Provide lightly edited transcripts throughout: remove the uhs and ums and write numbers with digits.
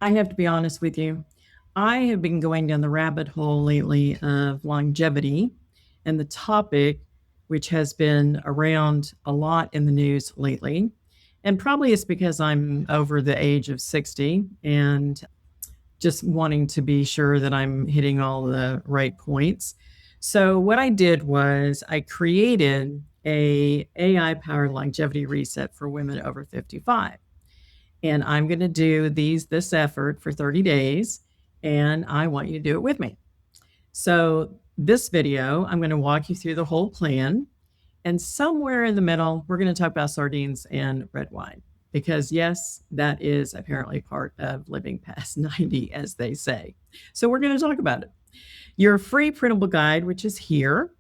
I have to be honest with you. I have been going down the rabbit hole lately of longevity and the topic, which has been around a lot in the news lately. And probably it's because I'm over the age of 60 and just wanting to be sure that I'm hitting all the right points. So what I did was I created a AI powered longevity reset for women over 55, and I'm going to do this effort for 30 days, and I want you to do it with me. So this video, I'm going to walk you through the whole plan, and somewhere in the middle, we're going to talk about sardines and red wine because yes, that is apparently part of living past 90, as they say. So we're going to talk about it. Your free printable guide, which is here,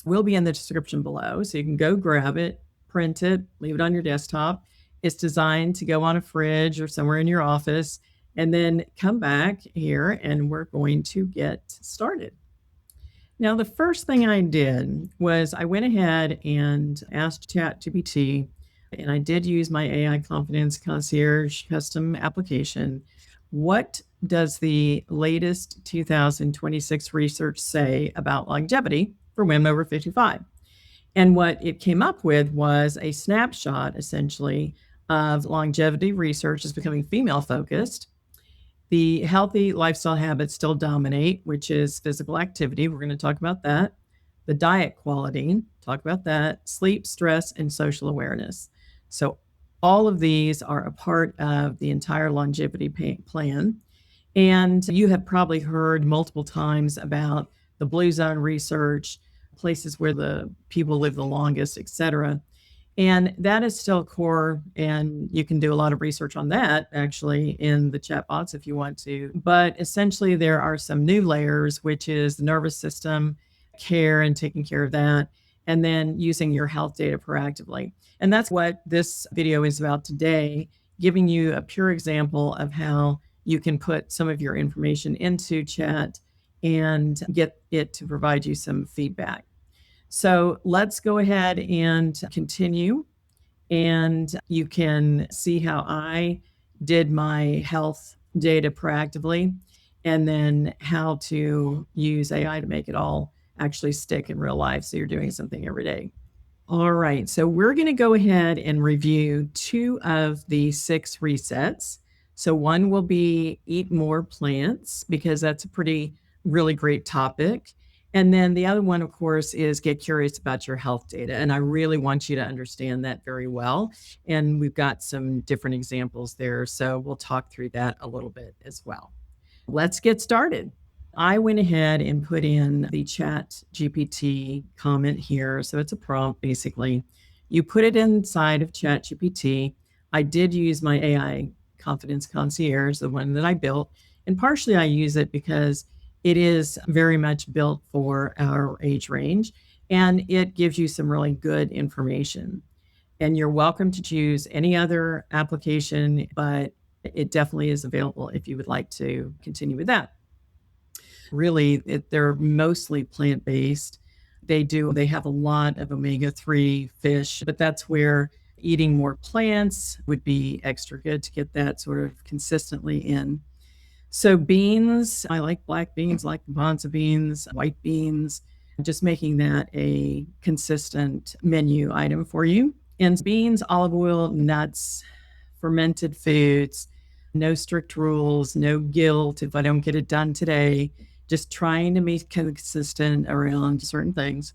will be in the description below. So you can go grab it, print it, leave it on your desktop. It's designed to go on a fridge or somewhere in your office, and then come back here and we're going to get started. Now, the first thing I did was I went ahead and asked ChatGPT, and I did use my AI Confidence Concierge custom application. What does the latest 2026 research say about longevity for women over 55? And what it came up with was a snapshot, essentially, of longevity research is becoming female focused. The healthy lifestyle habits still dominate, which is physical activity. We're going to talk about that. The diet quality, talk about that. Sleep, stress, and social awareness. So, all of these are a part of the entire longevity plan. And you have probably heard multiple times about the blue zone research, places where the people live the longest, et cetera. And that is still core, and you can do a lot of research on that actually in the chatbots if you want to. But essentially, there are some new layers, which is the nervous system care and taking care of that, and then using your health data proactively. And that's what this video is about today, giving you a pure example of how you can put some of your information into chat and get it to provide you some feedback. So let's go ahead and continue. And you can see how I did my health data proactively, and then how to use AI to make it all actually stick in real life. So you're doing something every day. All right. So we're going to go ahead and review two of the six resets. So one will be eat more plants, because that's a really great topic. And then the other one, of course, is get curious about your health data. And I really want you to understand that very well. And we've got some different examples there. So we'll talk through that a little bit as well. Let's get started. I went ahead and put in the chat GPT comment here. So it's a prompt, basically. You put it inside of chat GPT. I did use my AI Confidence Concierge, the one that I built. And partially I use it because it is very much built for our age range, and it gives you some really good information. And you're welcome to choose any other application, but it definitely is available if you would like to continue with that. Really, they're mostly plant-based. They have a lot of omega-3 fish, but that's where eating more plants would be extra good to get that sort of consistently in. So beans, I like black beans, like bonza beans, white beans, just making that a consistent menu item for you. And beans, olive oil, nuts, fermented foods, no strict rules, no guilt if I don't get it done today, just trying to be consistent around certain things.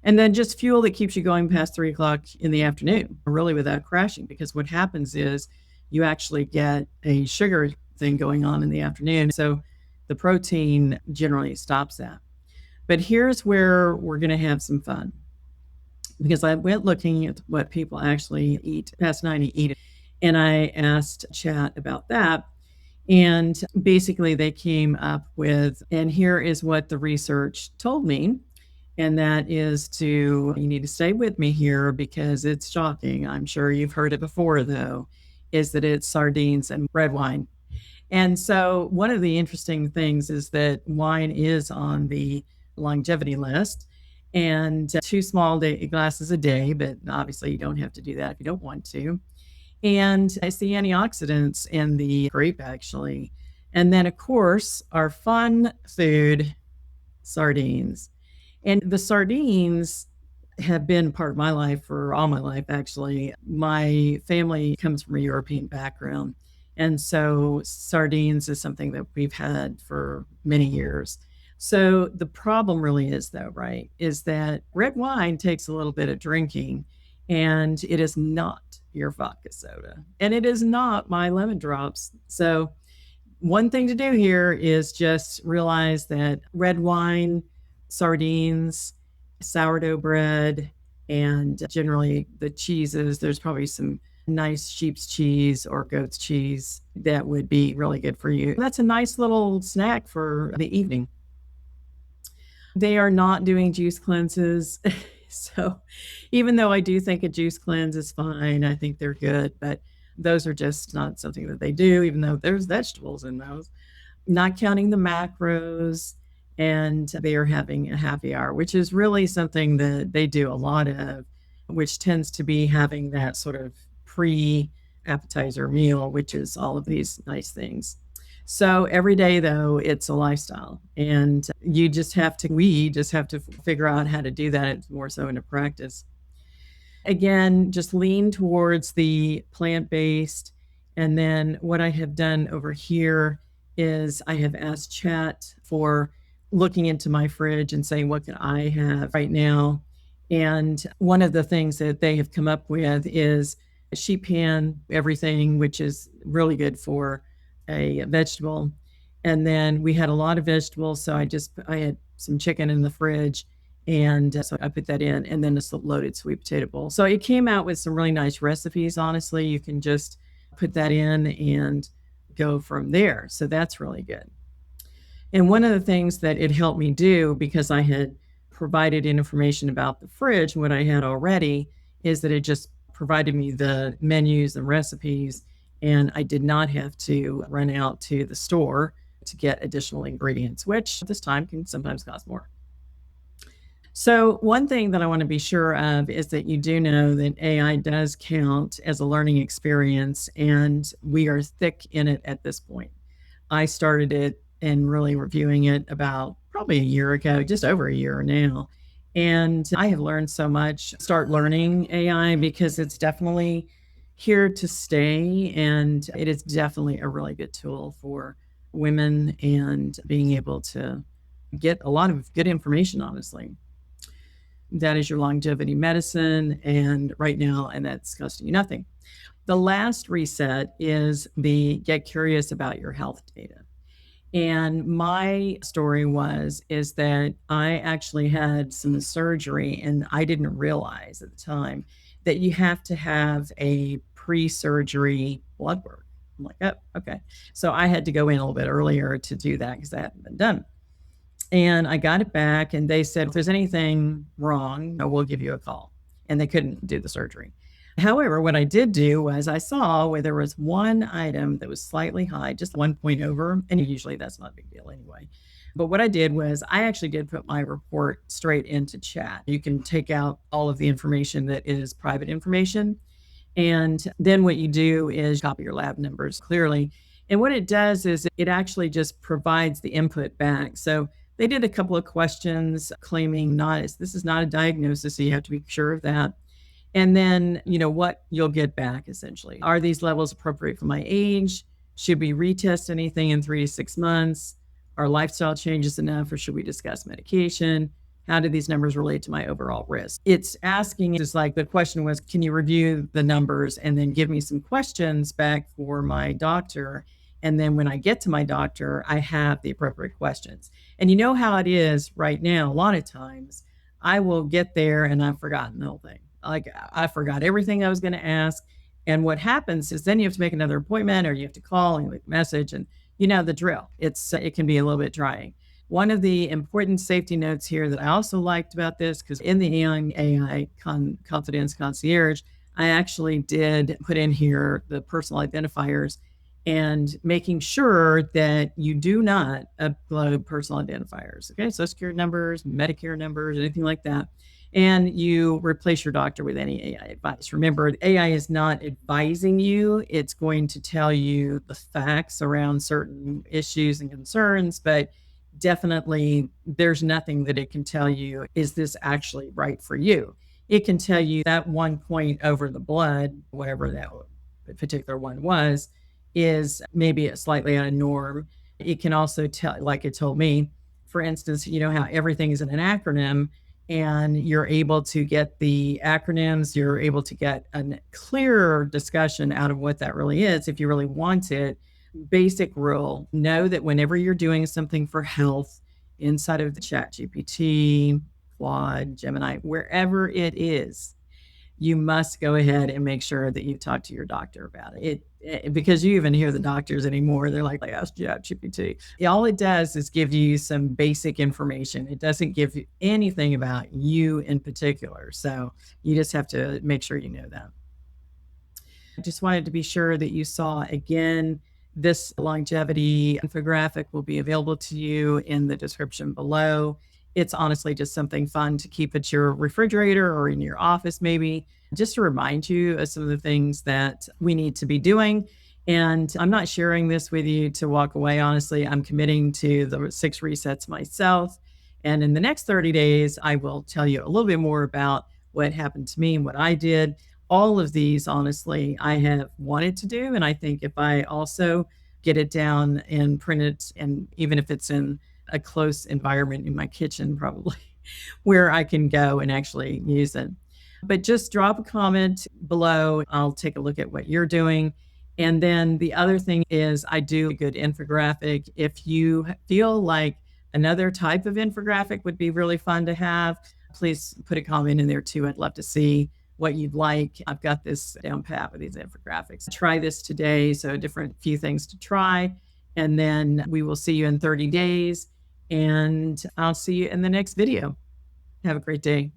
And then just fuel that keeps you going past 3 o'clock in the afternoon, really without crashing, because what happens is you actually get a sugar thing going on in the afternoon. So the protein generally stops that. But here's where we're going to have some fun, because I went looking at what people actually eat past 90 eat, and I asked chat about that. And basically they came up with, and here is what the research told me. And that is you need to stay with me here because it's shocking. I'm sure you've heard it before though, is that it's sardines and red wine. And so one of the interesting things is that wine is on the longevity list, and two small glasses a day, but obviously you don't have to do that if you don't want to. And it's the antioxidants in the grape, actually. And then, of course, our fun food, sardines. And the sardines have been part of my life for all my life, actually. My family comes from a European background. And so sardines is something that we've had for many years. So the problem really is, though, right, is that red wine takes a little bit of drinking and it is not your vodka soda and it is not my lemon drops. So one thing to do here is just realize that red wine, sardines, sourdough bread, and generally the cheeses, there's probably some nice sheep's cheese or goat's cheese that would be really good for you. That's a nice little snack for the evening. They are not doing juice cleanses. So even though I do think a juice cleanse is fine, I think they're good, but those are just not something that they do, even though there's vegetables in those. Not counting the macros, and they are having a happy hour, which is really something that they do a lot of, which tends to be having that sort of pre appetizer meal, which is all of these nice things. So every day, though, it's a lifestyle, and we just have to figure out how to do that more so into practice. Again, just lean towards the plant based. And then what I have done over here is I have asked Chat for looking into my fridge and saying, what can I have right now? And one of the things that they have come up with is sheet pan everything, which is really good for a vegetable. And then we had a lot of vegetables. So I had some chicken in the fridge and so I put that in, and then a loaded sweet potato bowl. So it came out with some really nice recipes. Honestly, you can just put that in and go from there. So that's really good. And one of the things that it helped me do, because I had provided information about the fridge, what I had already, is that it just provided me the menus and recipes, and I did not have to run out to the store to get additional ingredients, which this time can sometimes cost more. So, one thing that I want to be sure of is that you do know that AI does count as a learning experience, and we are thick in it at this point. I started it and really reviewing it about probably a year ago, just over a year now. And I have learned so much. Start learning AI because it's definitely here to stay, and it is definitely a really good tool for women and being able to get a lot of good information, honestly. That is your longevity medicine, and right now, and that's costing you nothing. The last reset is the get curious about your health data. And my story is that I actually had some surgery and I didn't realize at the time that you have to have a pre-surgery blood work. I'm like, oh, okay. So I had to go in a little bit earlier to do that because that hadn't been done. And I got it back, and they said, if there's anything wrong, we'll give you a call. And they couldn't do the surgery. However, what I did do was I saw where there was one item that was slightly high, just 1 point over, and usually that's not a big deal anyway. But what I did was I actually did put my report straight into Chat. You can take out all of the information that is private information. And then what you do is copy your lab numbers clearly. And what it does is it actually just provides the input back. So they did a couple of questions claiming this is not a diagnosis, so you have to be sure of that. And then, what you'll get back essentially. Are these levels appropriate for my age? Should we retest anything in 3 to 6 months? Are lifestyle changes enough, or should we discuss medication? How do these numbers relate to my overall risk? It's asking, just like the question was, can you review the numbers and then give me some questions back for my doctor? And then when I get to my doctor, I have the appropriate questions. And you know how it is right now, a lot of times I will get there and I've forgotten the whole thing. Like I forgot everything I was going to ask. And what happens is then you have to make another appointment, or you have to call and leave a message, and you know the drill. It can be a little bit trying. One of the important safety notes here that I also liked about this, because in the AI Confidence Concierge, I actually did put in here the personal identifiers and making sure that you do not upload personal identifiers. Okay, Social Security numbers, Medicare numbers, anything like that. and you replace your doctor with any AI advice. Remember, AI is not advising you, it's going to tell you the facts around certain issues and concerns, but definitely there's nothing that it can tell you, is this actually right for you? It can tell you that 1 point over the blood, whatever that particular one was, is maybe a slightly out of norm. It can also tell, like it told me, for instance, you know how everything is in an acronym, and you're able to get the acronyms, you're able to get a clearer discussion out of what that really is if you really want it. Basic rule: know that whenever you're doing something for health inside of the ChatGPT, Claude, Gemini, wherever it is, you must go ahead and make sure that you talk to your doctor about because you even hear the doctors anymore. They're like, ask ChatGPT. All it does is give you some basic information. It doesn't give you anything about you in particular. So you just have to make sure you know that. I just wanted to be sure that you saw again, this longevity infographic will be available to you in the description below. It's honestly just something fun to keep at your refrigerator or in your office, maybe, just to remind you of some of the things that we need to be doing. And I'm not sharing this with you to walk away. Honestly, I'm committing to the 6 resets myself. And in the next 30 days, I will tell you a little bit more about what happened to me and what I did. All of these, honestly, I have wanted to do. And I think if I also get it down and print it, and even if it's in a close environment in my kitchen, probably where I can go and actually use it. But just drop a comment below. I'll take a look at what you're doing. And then the other thing is, I do a good infographic. If you feel like another type of infographic would be really fun to have, please put a comment in there too. I'd love to see what you'd like. I've got this down pat with these infographics. Try this today. So different few things to try. And then we will see you in 30 days. And I'll see you in the next video. Have a great day.